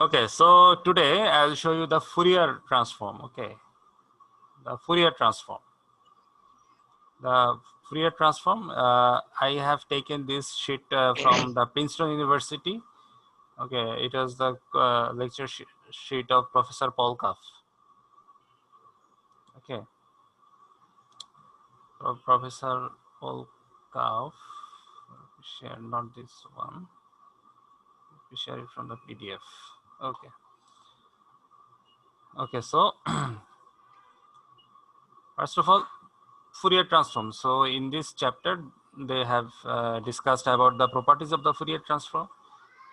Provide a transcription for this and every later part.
Okay, so today I'll show you the Fourier transform. Okay, the Fourier transform. The Fourier transform. I have taken this sheet from the Princeton University. Okay, it was the lecture sheet of Professor Paul Cuff. Okay, Professor Paul Cuff. Share not this one. We share it from the PDF. Okay. Okay, so first of all, Fourier transform. So in this chapter, they have discussed about the properties of the Fourier transform,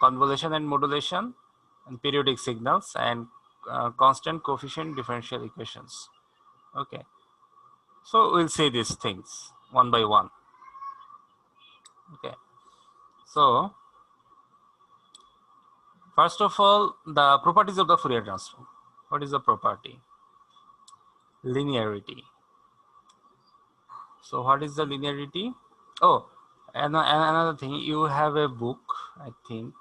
convolution and modulation, and periodic signals, and constant coefficient differential equations. Okay, so we'll see these things one by one. Okay, so first of all, the properties of the Fourier transform. What is the property? Linearity. So what is the linearity? Oh, and another thing, you have a book, I think.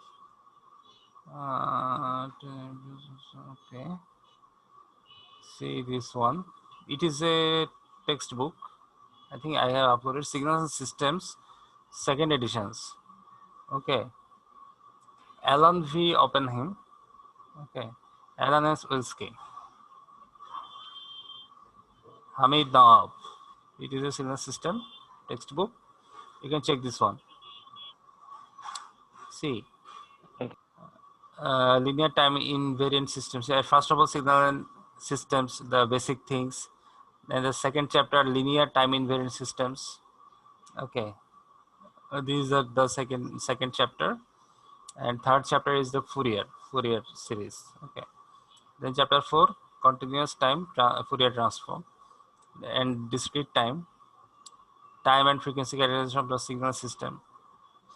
Okay, see this one. It is a textbook. I think I have uploaded Signals and Systems, second editions. Okay, Alan V. Oppenheim. Okay, Alan S. Wilsky. Hamid Nawab. It is a signal system textbook. You can check this one. See, linear time invariant systems. First of all, signal and systems, the basic things. Then the second chapter, linear time invariant systems. Okay, these are the second chapter, and third chapter is the Fourier series. Okay, then chapter 4, continuous time Fourier transform, and discrete time and frequency characterization of the signal system.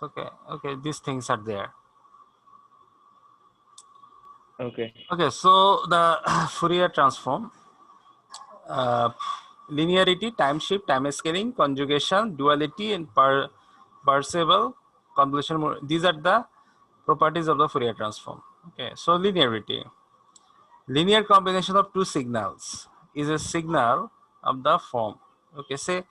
Okay, these things are there. Okay, so the Fourier transform, linearity, time shift, time scaling, conjugation, duality, and Parseval, convolution. These are the properties of the Fourier transform. Okay, so linearity. Linear combination of two signals is a signal of the form. Okay, say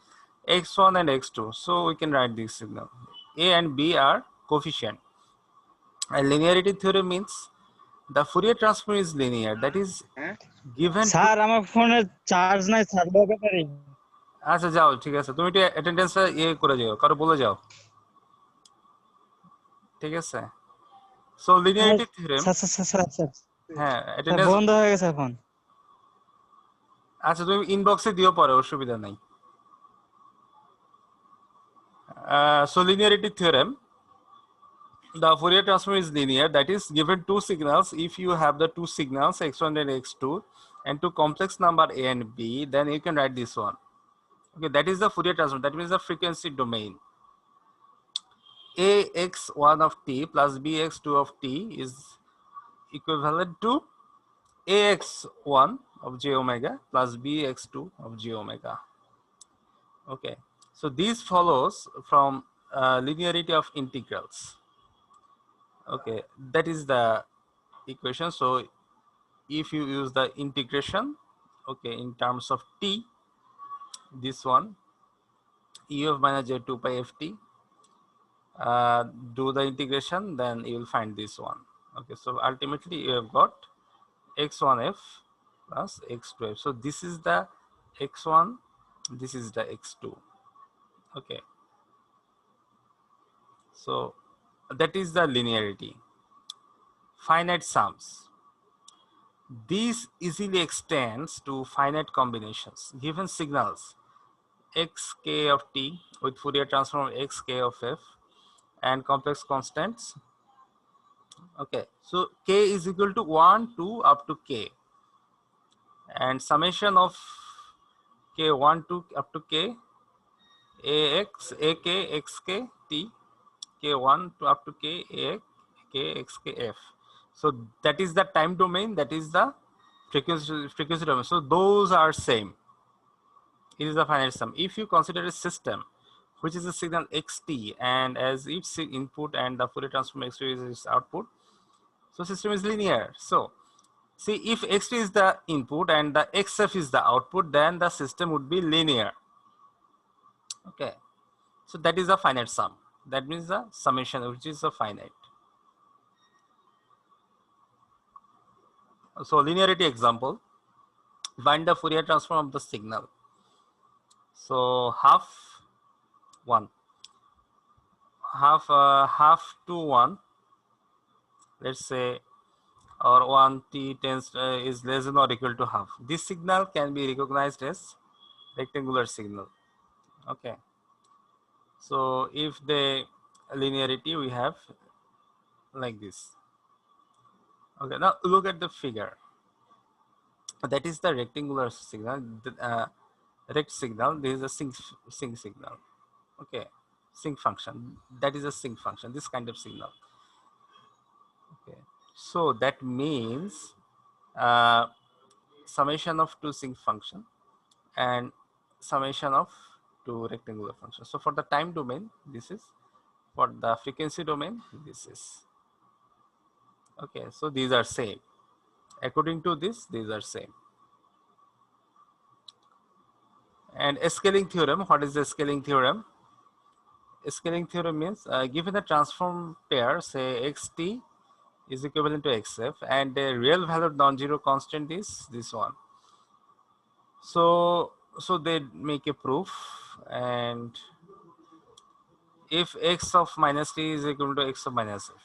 x1 and x2. So we can write this signal. A and B are coefficient. And linearity theorem means the Fourier transform is linear. That is given to. Sir আমার ফোনে charge নাই sir লো battery আচ্ছা যাও, ঠিক আছে, তুমি একটু অ্যাটেন্ডেন্সটা করে যাও, কারো বলে যাও, ঠিক আছে। So linearity theorem, sir sir sir sir হ্যাঁ স্যার অ্যাটেন্ডেন্স। বন্ধ হয়ে গেছে ফোন আচ্ছা তুমি ইনবক্সে দিও পরে, অসুবিধা নাই। So linearity theorem, the Fourier transform is linear. That is, given two signals, if you have the two signals x1 and x2 and two complex number a and b, then you can write this one. Okay, that is the Fourier transform. That means the frequency domain. Ax1 of t plus bx2 of t is equivalent to ax1 of j omega plus bx2 of j omega. Okay, so this follows from linearity of integrals. Okay, that is the equation. So if you use the integration, okay, in terms of t, this one ef minus j 2 pi ft, do the integration, then you will find this one. Okay, so ultimately you have got x1f plus x2f. So this is the x1, this is the x2. Okay, so that is the linearity. Finite sums. This easily extends to finite combinations. Given signals xk of t with Fourier transform of xk of f and complex constants. Okay, so k is equal to 1 to up to k, and summation of k1 to up to k ax ak xk t k1 to up to k ak k xk f. So that is the time domain, that is the frequency domain. So those are same. It is the finite sum. If you consider a system which is a signal xt and as its input and the Fourier transform x2 is its output, So system is linear. So see, if xt is the input and the xf is the output, then the system would be linear. Okay, so that is a finite sum. That means the summation, which is a finite. So linearity example, find the Fourier transform of the signal. So one, half to one, let's say, or 1 t tends is less than or equal to half. This signal can be recognized as rectangular signal. Okay, so if the linearity we have like this. Okay, now look at the figure. That is the rectangular signal. Rect signal. This is a sync signal. Okay, sync function. That is a sync function. This kind of signal. Okay, so that means uh, summation of two sync function and summation of two rectangular functions. So for the time domain, this is, for the frequency domain, this is. Okay, so these are same. According to this, these are same. And a scaling theorem, what is the scaling theorem? A scaling theorem means given a transform pair, say xt is equivalent to xf, and the real valued non-zero constant is this one. So they make a proof, and if x of minus t is equal to x of minus f,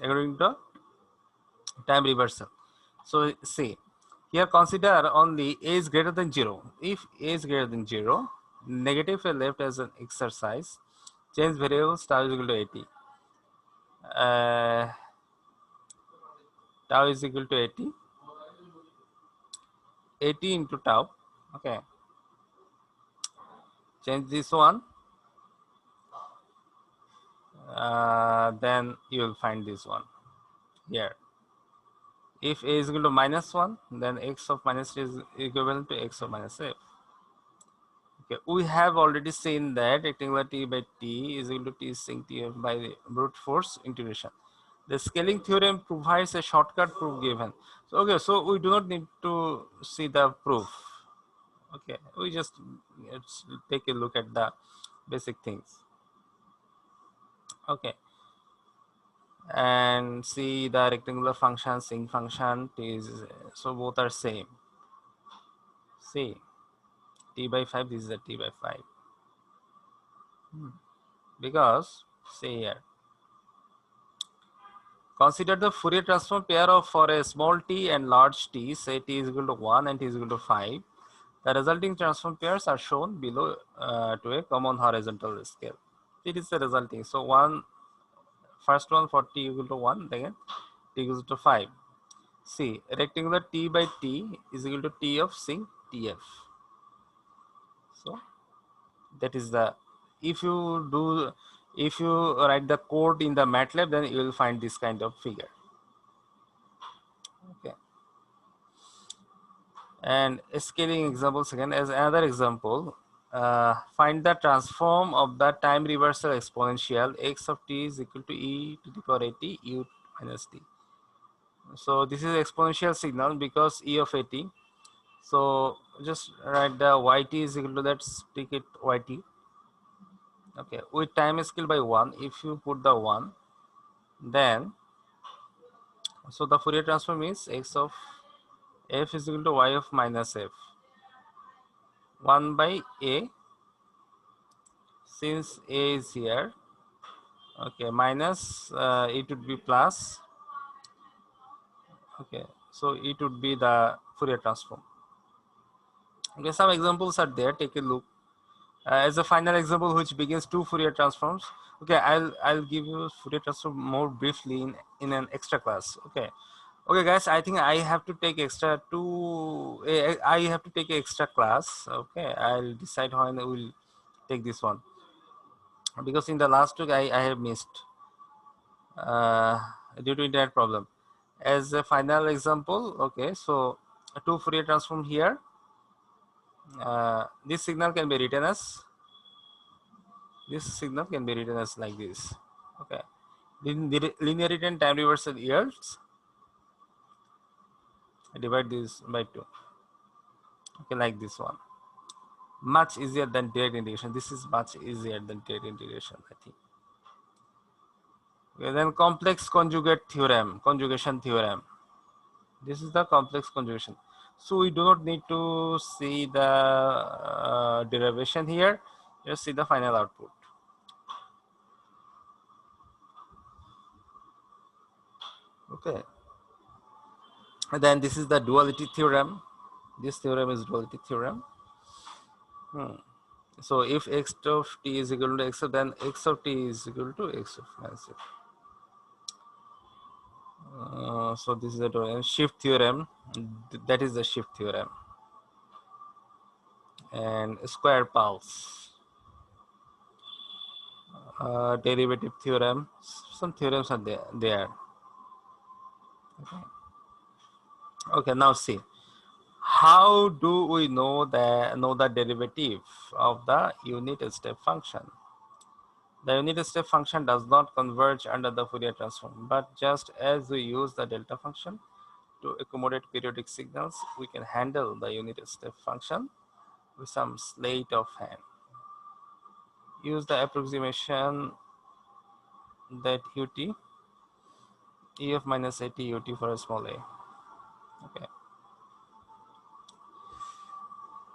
according to time reversal. So see, here consider only a is greater than 0. If a is greater than 0, negative are left as an exercise. Change variables tau is equal to 80. Tau is equal to 80. 80 into tau. Okay. Change this one. Then you will find this one here. If a is equal to minus 1, then x of minus t is equivalent to x of minus f. Okay, we have already seen that rectangular t by t is equal to t sin t f by the brute force integration. The scaling theorem provides a shortcut proof given. So okay, so we do not need to see the proof. Okay, we just let's take a look at the basic things. Okay, and see the rectangular function, sinc function is, so both are same. See, t by 5, this is a t by 5. Because see here, consider the Fourier transform pair of for a small t and large t, say t is equal to 1 and t is equal to 5. The resulting transform pairs are shown below to a common horizontal scale. It is the resulting. So first one for t equal to 1, then t equals to 5. See, rectangular t by t is equal to t of sin tf. So that is the, if you write the code in the MATLAB, then you will find this kind of figure. Okay. And scaling examples again, as another example, find the transform of the time reversal exponential x of t is equal to e to the power 80 u minus t. So this is exponential signal because e of 80. So just write the yt is equal to that, take it yt. Okay, with time scale by 1, if you put the 1, then so the Fourier transform is x of f is equal to y of minus f 1 by a, since a is here. Okay, minus it would be plus. Okay, so it would be the Fourier transform. Okay, some examples are there, take a look. As a final example which begins two Fourier transforms. Okay, I'll give you Fourier transform more briefly in an extra class. Okay guys, I think I have to take I have to take an extra class. Okay, I'll decide when I will take this one, because in the last week I have missed uh, due to internet problem. As a final example, okay, so two Fourier transform here. This signal can be written as like this. Okay, Linearity and time reversal yields. I divide this by 2. Okay, like this one. Much easier than direct integration. This is much easier than direct integration, I think. Okay, then complex conjugation theorem. This is the complex conjugation. So we do not need to see the derivation here. Just see the final output. Okay. And then this is the duality theorem. This theorem is duality theorem. So if x of t is equal to x of, then x of t is equal to x of minus f. So this is the shift theorem. That is the shift theorem. And square pulse. Derivative theorem. Some theorems are there. Okay, now see. How do we know the derivative of the unit step function? The unit step function does not converge under the Fourier transform, but just as we use the delta function to accommodate periodic signals, we can handle the unit step function with some sleight of hand. Use the approximation that ut ef minus at ut for a small a. Okay.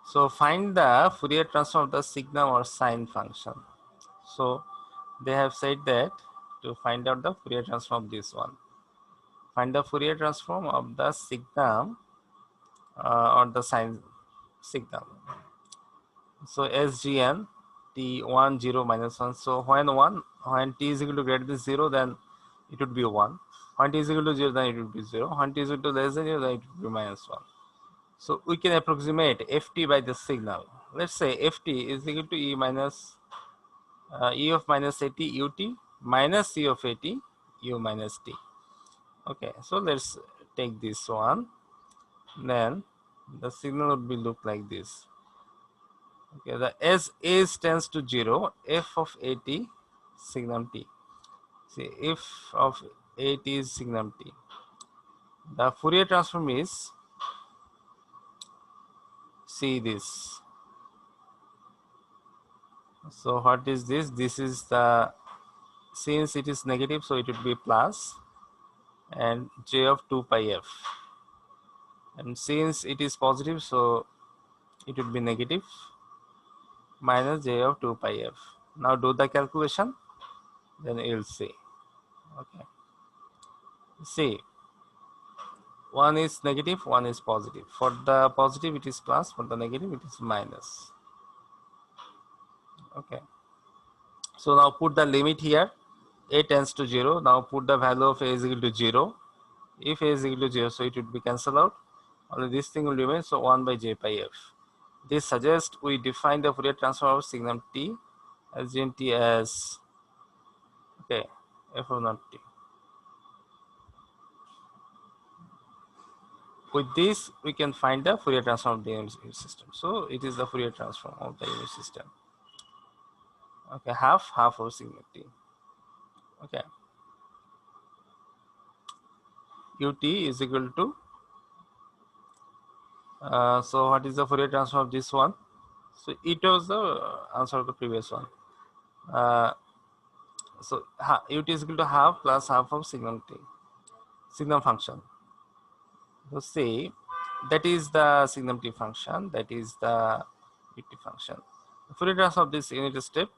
So find the Fourier transform of the signum or sine function. So they have said that to find out the Fourier transform of this one. Find the Fourier transform of the signum or the sine signum. So SGN t1 0 minus 1. So when t is equal to greater than 0, then it would be 1. When t is equal to 0, then it would be 0. When t is equal to less than 0, then it would be minus 1. So we can approximate ft by the signal. Let's say ft is equal to e minus e of minus at ut minus c of at u minus t. Okay, so let's take this one. Then the signal would be look like this. Okay, the as tends to 0, f of at signum t. See, f of at is signum t. The Fourier transform is, see this. So what is this? This is the, since it is negative, so it would be plus and j of 2 pi f. And since it is positive, so it would be negative minus j of 2 pi f. Now do the calculation, then you'll see. Okay. See, one is negative, one is positive. For the positive, it is plus. For the negative, it is minus. Okay. So now put the limit here. A tends to 0. Now put the value of a is equal to 0. If a is equal to 0, so it would be cancelled out. Only this thing will remain. So 1 by j pi f. This suggests we define the Fourier transform of signum t as t as, okay, f of not t. With this, we can find the Fourier transform of the unit system. So it is the Fourier transform of the unit system. Okay, half of sigma t. Okay, ut is equal to, so what is the Fourier transform of this one? So it was the answer of the previous one. So ut is equal to half plus half of signum t, signum function. So say that is the signum t function, that is the ut function. The Fourier transform of this unit step.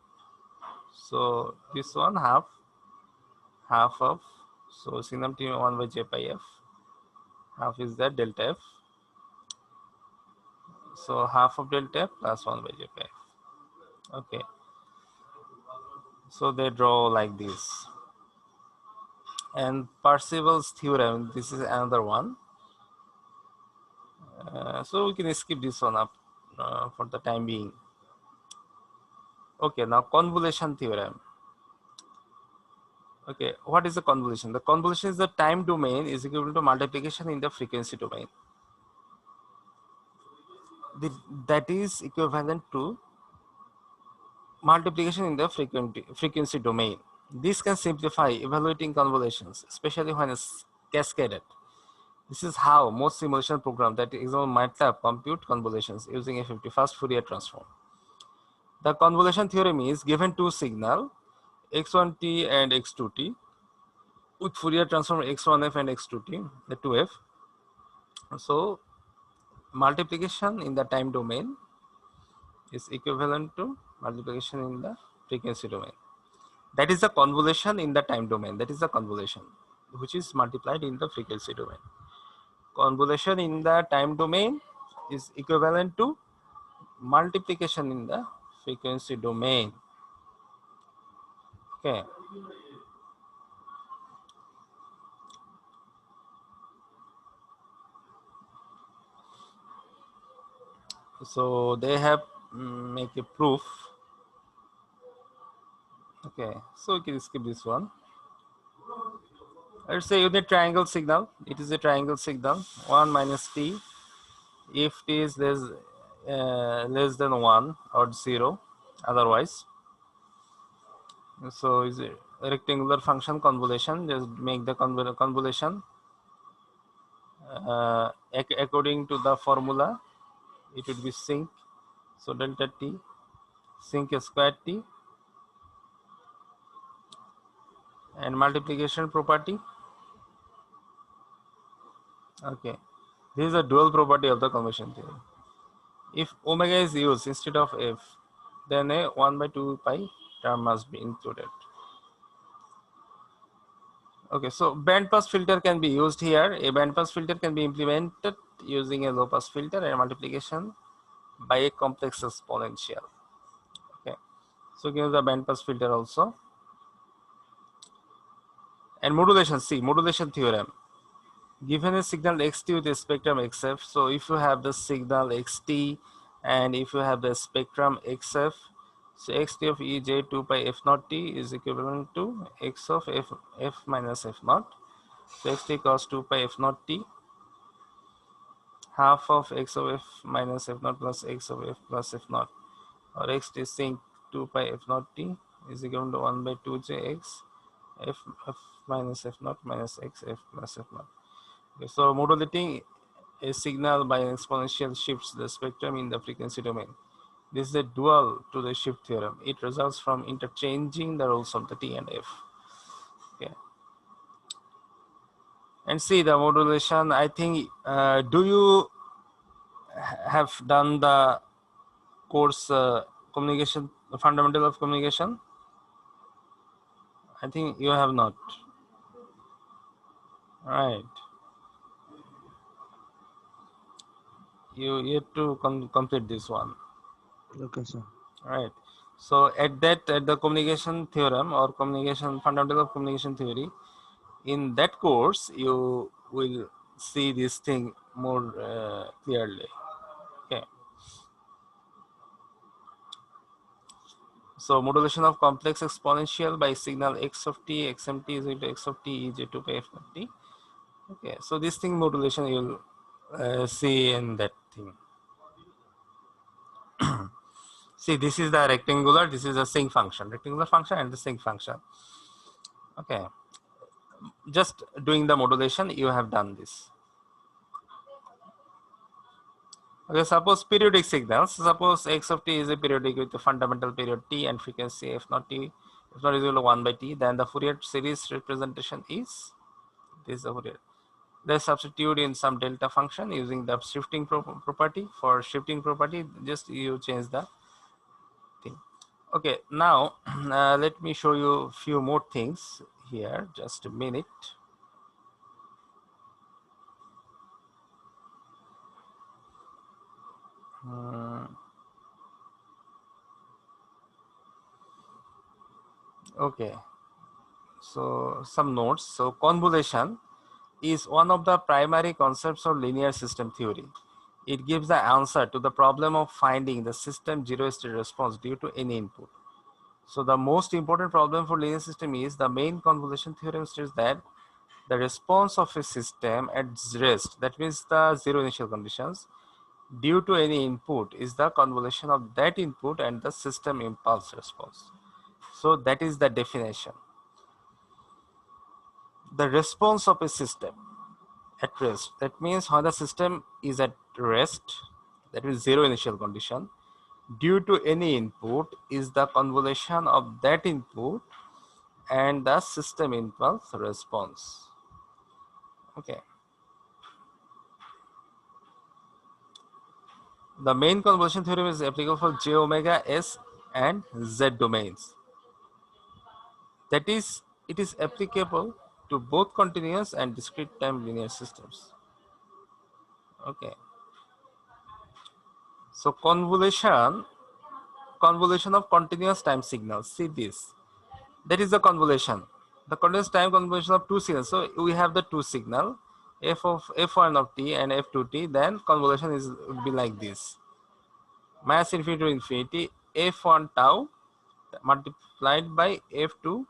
So this one half of, so signum t 1 by j pi f, half is the delta f. So half of delta f plus 1 by j pi f. Okay. So they draw like this. And Parseval's theorem, this is another one. So we can skip this one up for the time being. Okay, now convolution theorem. Okay, what is the convolution? The convolution is the time domain is equal to multiplication in the frequency domain. That is equivalent to multiplication in the frequency domain. This can simplify evaluating convolutions, especially when it's cascaded. This is how most simulation programs that example MATLAB compute convolutions using a 51st Fourier transform. The convolution theorem is given two signal x1t and x2t with Fourier transform x1f and x2t, the 2f. So multiplication in the time domain is equivalent to multiplication in the frequency domain. That is the convolution in the time domain. That is the convolution which is multiplied in the frequency domain. Convolution in the time domain is equivalent to multiplication in the frequency domain. Okay. So they have make a proof. Okay. So we can skip this one. Let's say unit triangle signal. It is a triangle signal 1 minus t if t is less than 1 or 0 otherwise. So is a rectangular function convolution. Just make the convolution according to the formula. It would be sinc. So delta t sinc square t and multiplication property. Okay, this is a dual property of the convolution theory. If omega is used instead of f, then a 1 by 2 pi term must be included. Okay, so band pass filter can be used here. A band pass filter can be implemented using a low pass filter and multiplication by a complex exponential. Okay, so give the band pass filter also. And modulation, see modulation theorem. Given a signal xt with a spectrum xf, so if you have the signal xt and if you have the spectrum xf, so xt of ej 2 pi f naught t is equivalent to x of f minus f naught. So xt cos 2 pi f naught t, half of x of f minus f naught plus x of f plus f naught, or xt sinc 2 pi f naught t is equal to 1 by 2 j x f minus f naught minus x f plus f naught. Okay, so modulating a signal by an exponential shifts the spectrum in the frequency domain. This is a dual to the shift theorem. It results from interchanging the roles of the t and f. Okay. And see the modulation. I think, do you have done the course communication, the fundamental of communication? I think you have not. Right. You need to complete this one. Okay, sir. Right. So at the communication theorem or communication fundamental of communication theory, in that course you will see this thing more clearly. Okay. So modulation of complex exponential by signal x of t, xmt is equal to x of t ej 2 pi f of t. Okay. So this thing modulation you'll see in that thing. See, this is the rectangular, this is a sinc function, rectangular function and the sinc function. Okay. Just doing the modulation, you have done this. Okay, suppose periodic signals, suppose x of t is a periodic with the fundamental period t and frequency f naught t, f naught is equal to 1 by t, then the Fourier series representation is this Fourier. They substitute in some delta function using the shifting property. For shifting property, just you change the thing. Okay, now let me show you a few more things here, just a minute. Okay, so some notes. So convolution is one of the primary concepts of linear system theory. It gives the answer to the problem of finding the system zero state response due to any input. So the most important problem for linear system is the main convolution theorem states that the response of a system at rest, that means the zero initial conditions, due to any input is the convolution of that input and the system impulse response. So that is the definition. the response of a system at rest. That means when the system is at rest, that is zero initial condition, due to any input is the convolution of that input and the system impulse response. Okay. The main convolution theorem is applicable for j omega s and z domains. That is, it is applicable to both continuous and discrete time linear systems. Okay. So convolution of continuous time signals. See this. That is the convolution. The continuous time convolution of two signals. So we have the two signal, f1 of t and f2t. Then convolution is would be like this: mass infinity to infinity, f1 tau multiplied by f2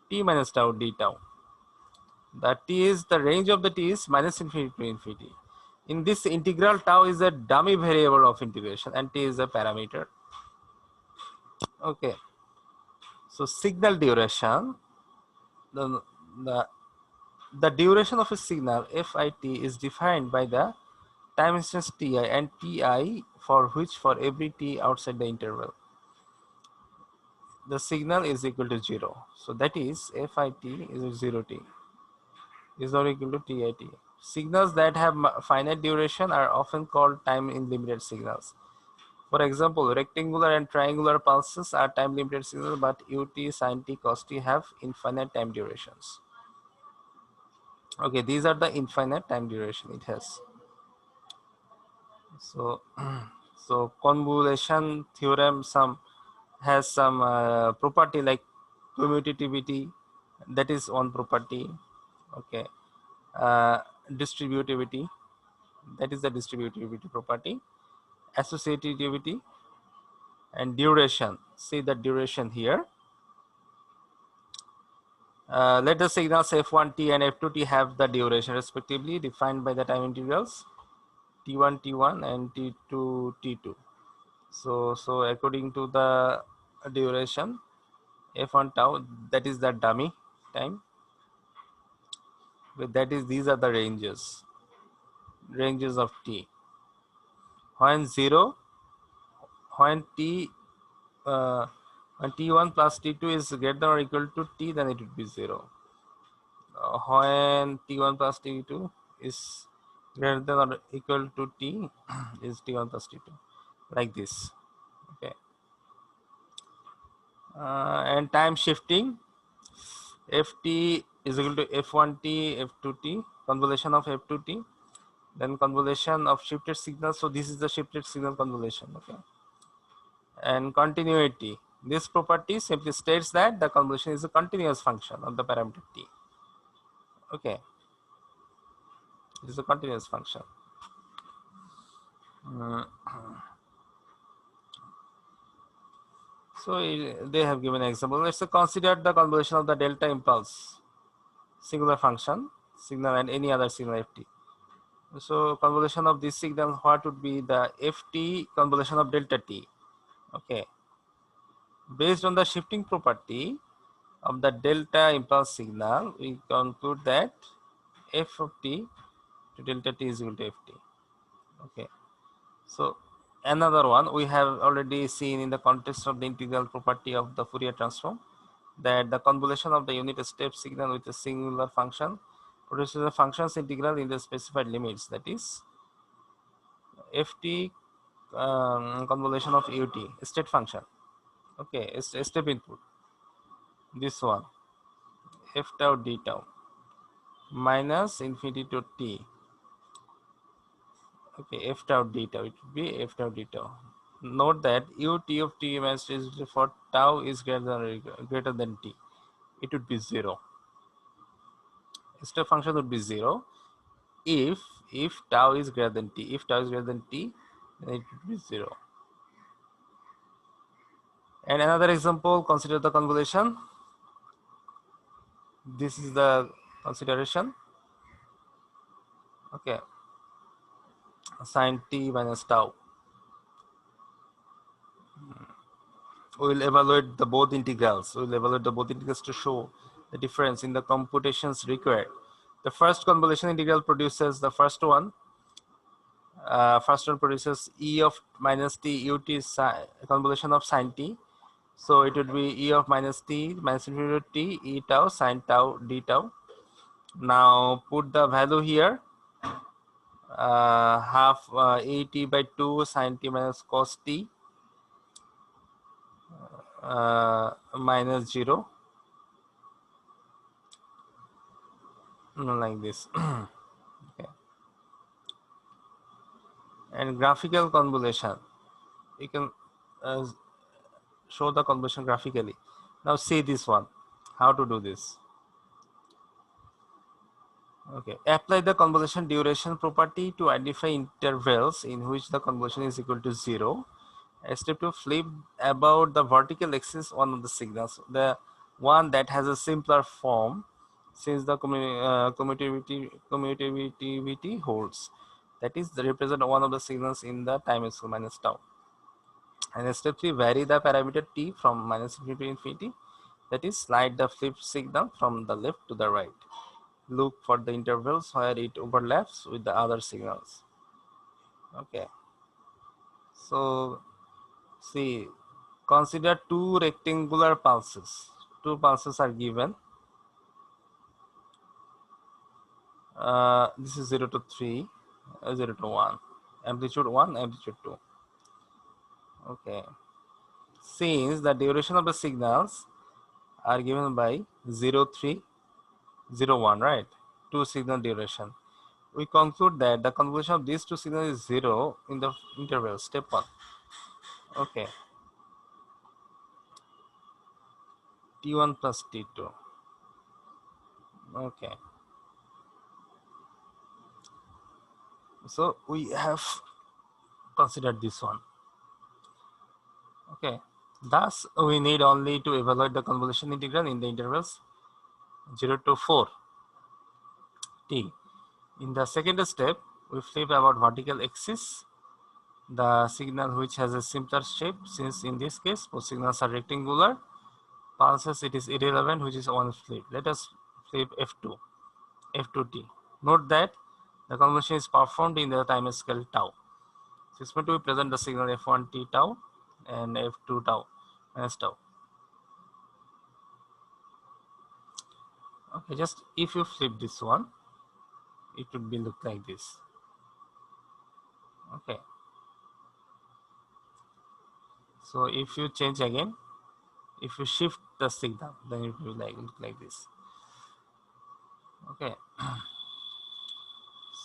t minus tau d tau. The t is the range of the t is minus infinity to infinity. In this integral, tau is a dummy variable of integration and t is a parameter. Okay. So signal duration, the, the, the duration of a signal fit is defined by the time instance ti and ti for which for every t outside the interval, the signal is equal to 0. So that is fit is 0t is not equal to tit. Signals that have finite duration are often called time limited signals. For example, rectangular and triangular pulses are time limited signals, but ut, sin t, cos t have infinite time durations. Okay, these are the infinite time duration it has. So, so convolution theorem has some property like commutativity, that is one property. Okay, distributivity, that is the distributivity property, associativity, and duration. See the duration here. Let the signals f1t and f2t have the duration respectively defined by the time integrals t1 t1 and t2 t2. So according to the duration f1 tau, that is the dummy time. But that is, these are the ranges of t. When 0, when t when t1 plus t2 is greater than or equal to t, then it would be 0. When t1 plus t2 is greater than or equal to t, is t1 plus t2, like this. Okay. And time shifting, ft is equal to f1t, f2t, convolution of f2t, then convolution of shifted signal. So this is the shifted signal convolution. Okay. And continuity, this property simply states that the convolution is a continuous function of the parameter t. Okay, it is a continuous function. So they have given an example. Let's consider the convolution of the delta impulse singular function signal and any other signal ft. So convolution of this signal, what would be the ft convolution of delta t? Okay, based on the shifting property of the delta impulse signal, we conclude that f of t to delta t is equal to ft. Okay, so another one we have already seen in the context of the integral property of the Fourier transform, that the convolution of the unit step signal with a singular function produces a function's integral in the specified limits, that is ft convolution of ut state function. Okay, it's a step input, this one f tau d tau minus infinity to t. Okay, f tau d tau, it would be f tau d tau. Note that ut of t minus t is for tau is greater than t, it would be 0. Step function would be 0 if tau is greater than t. If tau is greater than t, then it would be 0. And another example, consider the convolution. This is the consideration. Okay, sin t minus tau. We will evaluate the both integrals. We will evaluate the both integrals to show the difference in the computations required. The first convolution integral produces the first one. First one produces e of minus t ut convolution of sine t. So it would be e of minus t minus infinity to t e tau sine tau d tau. Now put the value here. Half a t by 2 sine t minus cos t minus 0, like this. Okay. And graphical convolution, you can uh, show the convolution graphically. Now see this one, how to do this. Okay, apply the convolution duration property to identify intervals in which the convolution is equal to 0. A step to flip about the vertical axis one of the signals, the one that has a simpler form, since the commutativity holds. That is, the represent one of the signals in the time scale minus tau. And step 3, vary the parameter t from minus infinity to infinity. That is, slide the flip signal from the left to the right. Look for the intervals where it overlaps with the other signals. Okay. So, see, consider two rectangular pulses. Two pulses are given. This is 0 to 3, 0 to 1. Amplitude 1, amplitude 2. Okay. Since the duration of the signals are given by 0, 3, 0, 1, right? Two signal duration. We conclude that the convolution of these two signals is 0 in the interval, step 1. Okay. T1 plus T2. Okay. So we have considered this one. Okay. Thus, we need only to evaluate the convolution integral in the intervals 0 to 4 t. In the second step, we flip about vertical axis the signal which has a simpler shape, since in this case both signals are rectangular. Pulses, it is irrelevant which is one flip. Let us flip f2, f2t. Note that the convolution is performed in the time scale tau. 6.2 we present the signal f1 t tau and f2 tau minus tau. Okay, just if you flip this one, it would be look like this. Okay. So if you change again, if you shift the signal, then it will look like this. Okay.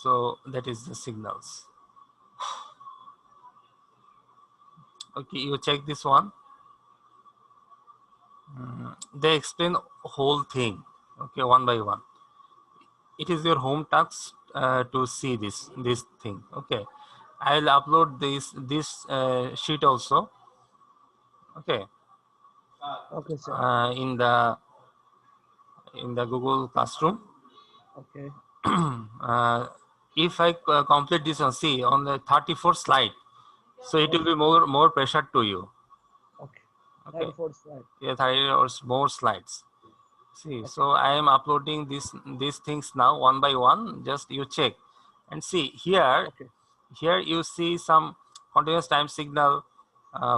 So that is the signals. Okay, you check this one. They explain whole thing. Okay, one by one. It is your home task to see this thing. Okay, I will upload this sheet also. Okay, Okay, sir. In the Google Classroom. Okay. If I complete this one, see on the 34 slide, so it will Okay. be more pressure to you. Okay. Okay, 34 slide. yeah, 30 or more slides. See, Okay. so I am uploading these things now one by one. Just you check and see here. Okay. Here you see some continuous time signal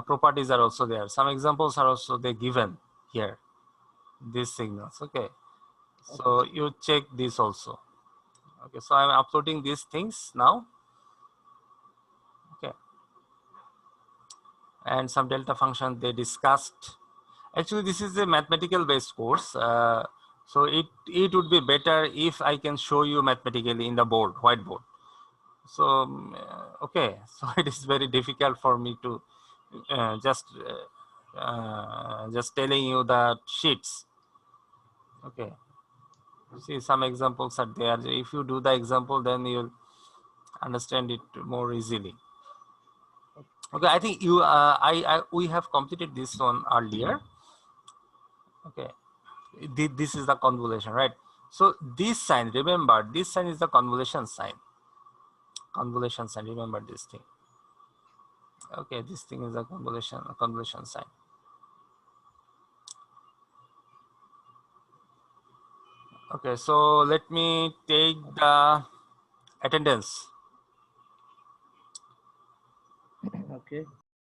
properties are also there. Some examples are also they given here. These signals. Okay, Okay, so sir. you check this also. Okay, so I am uploading these things now. Okay, and some delta function they discussed. Actually, this is a mathematical based course. So it would be better if I can show you mathematically in the board, whiteboard. So okay, so it is very difficult for me to just telling you the sheets. Okay, see some examples are there. If you do the example, then you'll understand it more easily. Okay, I think you we have completed this one earlier. Okay, this is the convolution, right? So this sign, remember, this sign is the convolution sign. Convolution sign, remember this thing. Okay, this thing is a convolution sign. Okay, so let me take the attendance. Okay.